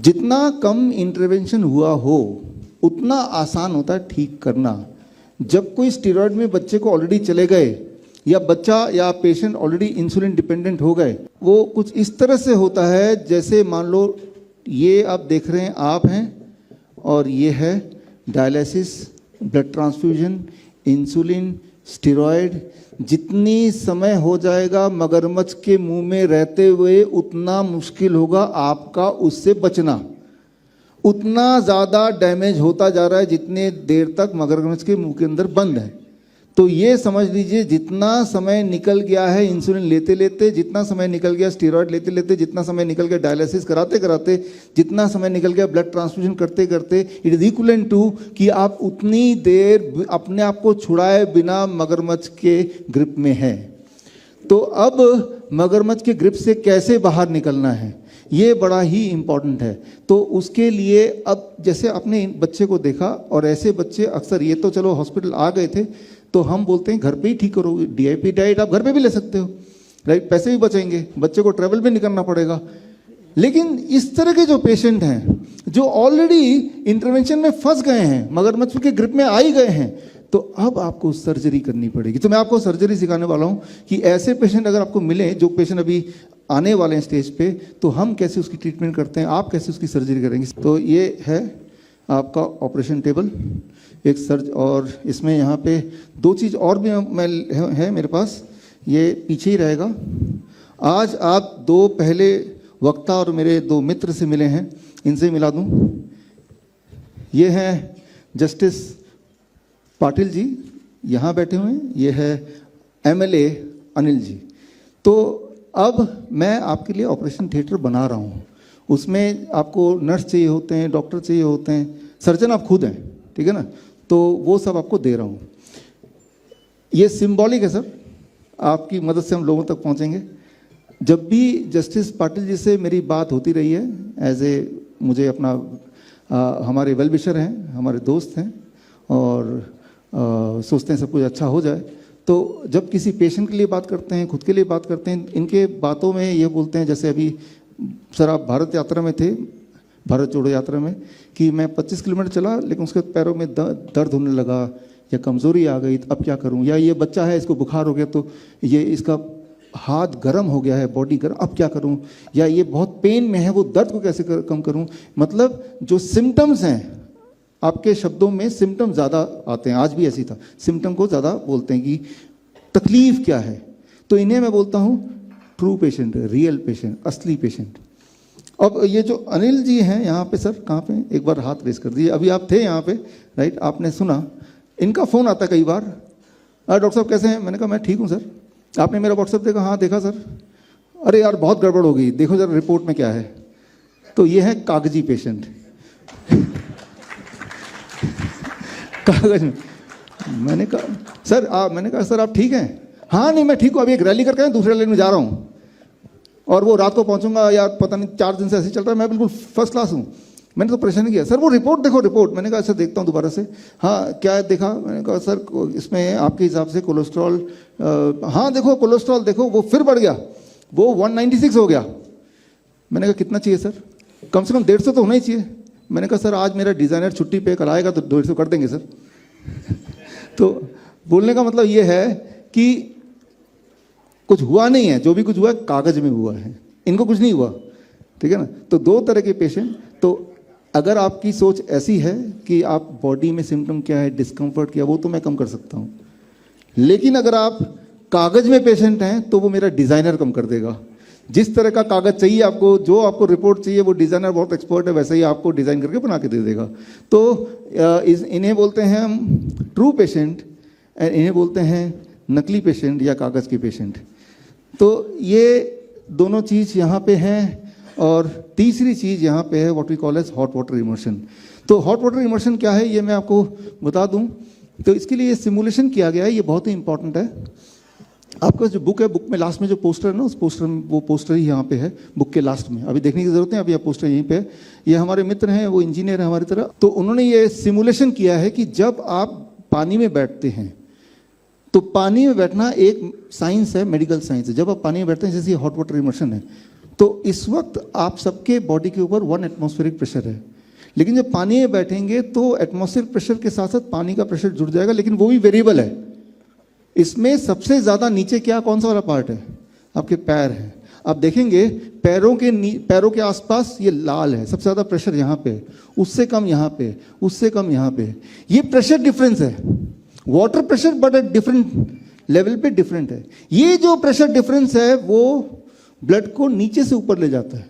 जितना कम इंटरवेंशन हुआ हो उतना आसान होता है ठीक करना। जब कोई स्टेरॉयड में बच्चे को ऑलरेडी चले गए या बच्चा या पेशेंट ऑलरेडी इंसुलिन डिपेंडेंट हो गए, वो कुछ इस तरह से होता है जैसे मान लो ये आप देख रहे हैं आप हैं और ये है dialysis, blood transfusion, insulin, steroid. जितनी समय हो जाएगा मगरमच्छ के मुंह में रहते हुए उतना मुश्किल होगा आपका उससे बचना। उतना ज़्यादा डैमेज होता जा रहा है जितने देर तक मगरमच्छ के मुंह के अंदर बंद है। तो ये समझ लीजिए जितना समय निकल गया है इंसुलिन लेते लेते, जितना समय निकल गया स्टेरॉयड लेते लेते, जितना समय निकल गया डायलिसिस कराते कराते, जितना समय निकल गया ब्लड ट्रांसफ्यूजन करते करते, इट इज इक्वलेंट टू कि आप उतनी देर अपने आप को छुड़ाए बिना मगरमच्छ के ग्रिप में हैं। तो अब मगरमच्छ के ग्रिप से कैसे बाहर निकलना है ये बड़ा ही इम्पॉर्टेंट है। तो उसके लिए अब जैसे आपने बच्चे को देखा, और ऐसे बच्चे अक्सर, ये तो चलो हॉस्पिटल आ गए थे तो हम बोलते हैं घर पे ही ठीक करो, डीआईपी डाइट आप घर पे भी ले सकते हो, राइट, पैसे भी बचेंगे, बच्चे को ट्रैवल भी नहीं करना पड़ेगा। लेकिन इस तरह के जो पेशेंट हैं जो ऑलरेडी इंटरवेंशन में फंस गए हैं, मगरमच्छ के ग्रिप में आ ही गए हैं, तो अब आपको सर्जरी करनी पड़ेगी। तो मैं आपको सर्जरी सिखाने वाला हूँ कि ऐसे पेशेंट अगर आपको मिले, जो पेशेंट अभी आने वाले हैं स्टेज पे, तो हम कैसे उसकी ट्रीटमेंट करते हैं, आप कैसे उसकी सर्जरी करेंगे। तो ये है आपका ऑपरेशन टेबल, एक सर्ज, और इसमें यहाँ पे दो चीज़ और भी है मेरे पास, ये पीछे ही रहेगा। आज आप दो पहले वक्ता और मेरे दो मित्र से मिले हैं, इनसे मिला दूँ। ये हैं जस्टिस पाटिल जी, यहाँ बैठे हुए हैं, ये है एमएलए अनिल जी। तो अब मैं आपके लिए ऑपरेशन थिएटर बना रहा हूँ, उसमें आपको नर्स चाहिए होते हैं, डॉक्टर चाहिए होते हैं, सर्जन आप खुद हैं, ठीक है ना, तो वो सब आपको दे रहा हूँ। ये सिंबॉलिक है सर, आपकी मदद से हम लोगों तक पहुँचेंगे। जब भी जस्टिस पाटिल जी से मेरी बात होती रही है, एज ए मुझे अपना हमारे वेल विशर हैं, हमारे दोस्त हैं, और सोचते हैं सब कुछ अच्छा हो जाए, तो जब किसी पेशेंट के लिए बात करते हैं, खुद के लिए बात करते हैं, इनके बातों में ये बोलते हैं, जैसे अभी सर आप भारत यात्रा में थे, भारत जोड़ो यात्रा में, कि मैं 25 किलोमीटर चला लेकिन उसके पैरों में दर्द होने लगा या कमज़ोरी आ गई, अब क्या करूं, या ये बच्चा है इसको बुखार हो गया तो ये इसका हाथ गर्म हो गया है, बॉडी गर्म, अब क्या करूं, या ये बहुत पेन में है, वो दर्द को कैसे कम करूं। मतलब जो सिम्टम्स हैं, आपके शब्दों में सिम्टम ज़्यादा आते हैं, आज भी ऐसी था, सिम्टम को ज़्यादा बोलते हैं कि तकलीफ क्या है। तो इन्हें मैं बोलता हूँ ट्रू पेशेंट, रियल पेशेंट, असली पेशेंट। अब ये जो अनिल जी हैं यहाँ पे, सर कहाँ पे, एक बार हाथ रेस कर दीजिए, अभी आप थे यहाँ पे, राइट, आपने सुना, इनका फ़ोन आता कई बार, डॉक्टर साहब कैसे हैं, मैंने कहा मैं ठीक हूँ सर, आपने मेरा व्हाट्सएप देखा, हाँ देखा सर, अरे यार बहुत गड़बड़ हो गई, देखो जरा रिपोर्ट में क्या है। तो ये है कागजी पेशेंट कागज में। मैंने कहा सर आप ठीक हैं, हाँ नहीं मैं ठीक हूँ, अभी एक रैली करके दूसरे रैली में जा रहा हूँ और वो रात को पहुँचूंगा, यार पता नहीं 4 दिन से ऐसे चल रहा है, मैं बिल्कुल फर्स्ट क्लास हूँ। मैंने तो परेशान किया, सर वो रिपोर्ट देखो, रिपोर्ट। मैंने कहा अच्छा देखता हूँ दोबारा से, हाँ क्या देखा, मैंने कहा सर इसमें आपके हिसाब से कोलेस्ट्रॉल, हाँ देखो कोलेस्ट्रॉल देखो वो फिर बढ़ गया, वो 196 हो गया। मैंने कहा कितना चाहिए सर, कम से कम 150 तो होना ही चाहिए। मैंने कहा सर आज मेरा डिज़ाइनर छुट्टी पे, कल आएगा तो 150 कर देंगे सर तो बोलने का मतलब ये है कि कुछ हुआ नहीं है, जो भी कुछ हुआ है कागज में हुआ है, इनको कुछ नहीं हुआ, ठीक है ना। तो दो तरह के पेशेंट, तो अगर आपकी सोच ऐसी है कि आप बॉडी में सिम्टम क्या है, डिस्कम्फर्ट क्या, वो तो मैं कम कर सकता हूँ, लेकिन अगर आप कागज में पेशेंट हैं तो वो मेरा डिज़ाइनर कम कर देगा। जिस तरह का कागज चाहिए आपको, जो आपको रिपोर्ट चाहिए, वो डिज़ाइनर बहुत एक्सपर्ट है, वैसे ही आपको डिज़ाइन करके बना के दे देगा। तो इन्हें बोलते हैं हम ट्रू पेशेंट, इन्हें बोलते हैं नकली पेशेंट या कागज़ के पेशेंट। तो ये दोनों चीज़ यहाँ पे हैं। और तीसरी चीज़ यहाँ पे है what we call as hot water immersion. तो हॉट वाटर इमर्शन क्या है ये मैं आपको बता दूँ। तो इसके लिए सिमुलेशन किया गया है, ये बहुत ही इंपॉर्टेंट है। आपका जो बुक है, बुक में लास्ट में जो पोस्टर है ना, उस पोस्टर में, वो पोस्टर ही यहाँ पे है बुक के लास्ट में, अभी देखने की ज़रूरत है, अभी आप पोस्टर यहीं पे है। ये हमारे मित्र हैं, वो इंजीनियर है हमारी तरह, तो उन्होंने ये सिमुलेशन किया है कि जब आप पानी में बैठते हैं, तो पानी में बैठना एक साइंस है, मेडिकल साइंस है। जब आप पानी में बैठते हैं, जैसे हॉट वाटर इमर्शन है, तो इस वक्त आप सबके बॉडी के ऊपर 1 एटमॉस्फेरिक प्रेशर है, लेकिन जब पानी में बैठेंगे तो एटमॉस्फेरिक प्रेशर के साथ साथ पानी का प्रेशर जुड़ जाएगा, लेकिन वो भी वेरिएबल है। इसमें सबसे ज़्यादा नीचे क्या कौन सा वाला पार्ट है? आपके पैर है। आप देखेंगे पैरों के आसपास ये लाल है, सबसे ज़्यादा प्रेशर यहाँ पे, उससे कम यहाँ पे, उससे कम यहाँ पे। ये प्रेशर डिफरेंस है, water pressure but at different level पे डिफरेंट है। ये जो प्रेशर डिफरेंस है वो ब्लड को नीचे से ऊपर ले जाता है,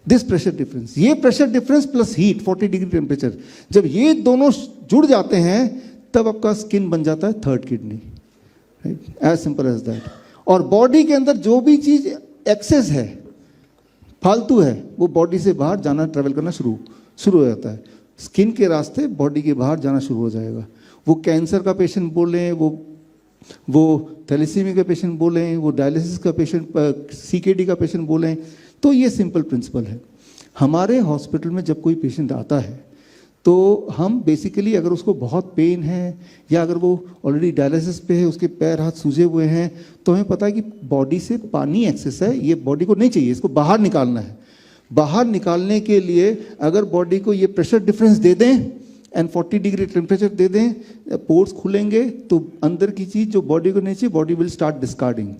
दिस प्रेशर डिफरेंस। ये pressure difference plus heat 40 degree temperature, जब ये दोनों जुड़ जाते हैं तब आपका स्किन बन जाता है third kidney, right, as simple as that. और बॉडी के अंदर जो भी चीज एक्सेस है, फालतू है, वो बॉडी से बाहर जाना, ट्रेवल करना शुरू हो जाता है। स्किन के रास्ते बॉडी के बाहर जाना शुरू हो जाएगा। वो कैंसर का पेशेंट बोलें, वो थैलेसीमिया का पेशेंट बोलें, वो डायलिसिस का पेशेंट, सीकेडी का पेशेंट बोलें, तो ये सिंपल प्रिंसिपल है। हमारे हॉस्पिटल में जब कोई पेशेंट आता है तो हम बेसिकली, अगर उसको बहुत पेन है या अगर वो ऑलरेडी डायलिसिस पे है, उसके पैर हाथ सूजे हुए हैं, तो हमें पता है कि बॉडी से पानी एक्सेस है, ये बॉडी को नहीं चाहिए, इसको बाहर निकालना है। बाहर निकालने के लिए अगर बॉडी को ये प्रेशर डिफरेंस दे दें एंड 40 डिग्री टेम्परेचर दे दें, पोर्ट्स खुलेंगे तो अंदर की चीज़ जो बॉडी को नहीं चाहिए, बॉडी विल स्टार्ट डिस्कार्डिंग।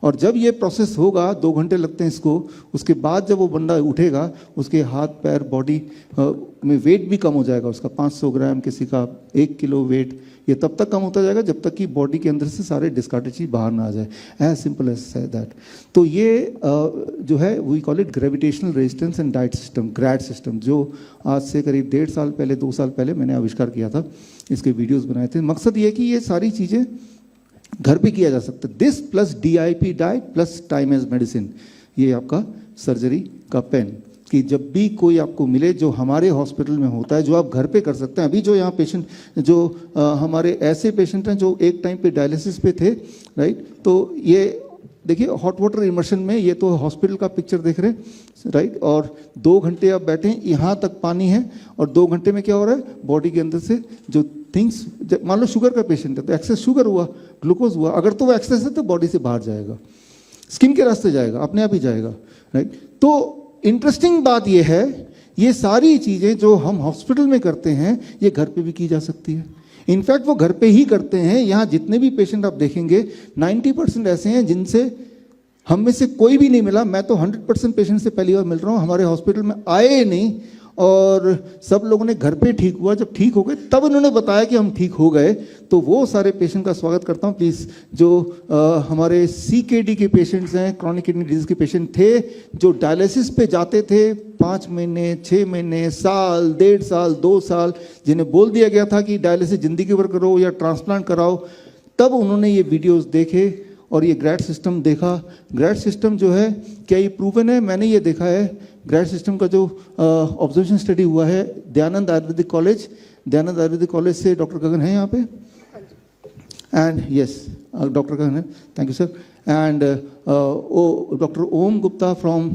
और जब ये प्रोसेस होगा, 2 घंटे लगते हैं इसको, उसके बाद जब वो बंदा उठेगा, उसके हाथ पैर बॉडी में वेट भी कम हो जाएगा उसका, 500 ग्राम, किसी का 1 किलो वेट, ये तब तक कम होता जाएगा जब तक कि बॉडी के अंदर से सारे डिस्कार्डेड चीज बाहर ना आ जाए, एज सिंपल एज दैट। तो ये जो है we call it gravitational resistance and diet system, grad system, जो आज से करीब 1.5 साल पहले, 2 साल पहले मैंने आविष्कार किया था, इसके वीडियोज़ बनाए थे। मकसद ये कि ये सारी चीज़ें घर पे किया जा सकता है। This plus DIP diet plus time as medicine, ये आपका सर्जरी का पेन, कि जब भी कोई आपको मिले जो हमारे हॉस्पिटल में होता है, जो आप घर पे कर सकते हैं। अभी जो यहाँ पेशेंट, जो हमारे ऐसे पेशेंट हैं जो एक टाइम पे डायलिसिस पे थे, राइट, तो ये देखिए हॉट वाटर इमर्शन में, ये तो हॉस्पिटल का पिक्चर देख रहे हैं, राइट, और 2 घंटे आप बैठे हैं, यहाँ तक पानी है, और 2 घंटे में क्या हो रहा है, बॉडी के अंदर से जो थिंग्स, मान लो शुगर का पेशेंट है तो एक्सेस शुगर हुआ, ग्लूकोज हुआ, अगर तो वो एक्सेस है तो बॉडी से बाहर जाएगा, स्किन के रास्ते जाएगा, अपने आप ही जाएगा, राइट। तो इंटरेस्टिंग बात ये है, ये सारी चीज़ें जो हम हॉस्पिटल में करते हैं, ये घर पे भी की जा सकती है। इनफैक्ट वो घर पे ही करते हैं। यहाँ जितने भी पेशेंट आप देखेंगे, 90% ऐसे हैं जिनसे हम में से कोई भी नहीं मिला। मैं तो 100% पेशेंट से पहली बार मिल रहा हूँ, हमारे हॉस्पिटल में आए नहीं, और सब लोगों ने घर पे ठीक हुआ। जब ठीक हो गए तब उन्होंने बताया कि हम ठीक हो गए। तो वो सारे पेशेंट का स्वागत करता हूँ प्लीज़। जो हमारे CKD के पेशेंट्स हैं, क्रॉनिक किडनी डिजीज के पेशेंट थे, जो डायलिसिस पे जाते थे 5 महीने, 6 महीने, साल, 1.5 साल, 2 साल, जिन्हें बोल दिया गया था कि डायलिसिस जिंदगी भर करो या ट्रांसप्लांट कराओ, तब उन्होंने ये वीडियोज़ देखे और ये ग्रैड सिस्टम देखा। ग्रैड सिस्टम जो है, क्या ये प्रूवन है? मैंने ये देखा है। ग्रैड सिस्टम का जो ऑब्जर्वेशन स्टडी हुआ है दयानंद आयुर्वेदिक कॉलेज से, डॉक्टर गगन है यहाँ पे, एंड यस डॉक्टर गगन है, thank you sir, and doctor Om Gupta from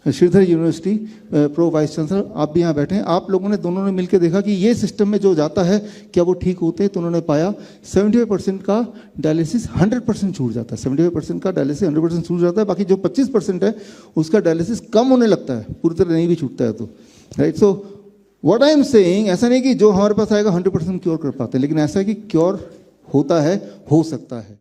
Shridhar university, pro vice chancellor, आप भी यहाँ बैठे हैं। आप लोगों ने, दोनों ने मिलकर देखा कि ये सिस्टम में जो जाता है क्या वो ठीक होते हैं। तो उन्होंने पाया 75% का डायलिसिस 100% छूट जाता है। 75% का डायलिसिस 100% छूट जाता है। बाकी जो 25% है उसका डायलिसिस कम होने लगता है, पूरी तरह नहीं भी छूटता है तो, right. So what I am saying, ऐसा नहीं कि जो हमारे पास आएगा 100% क्योर कर पाते हैं, लेकिन ऐसा है कि क्योर होता है, हो सकता है।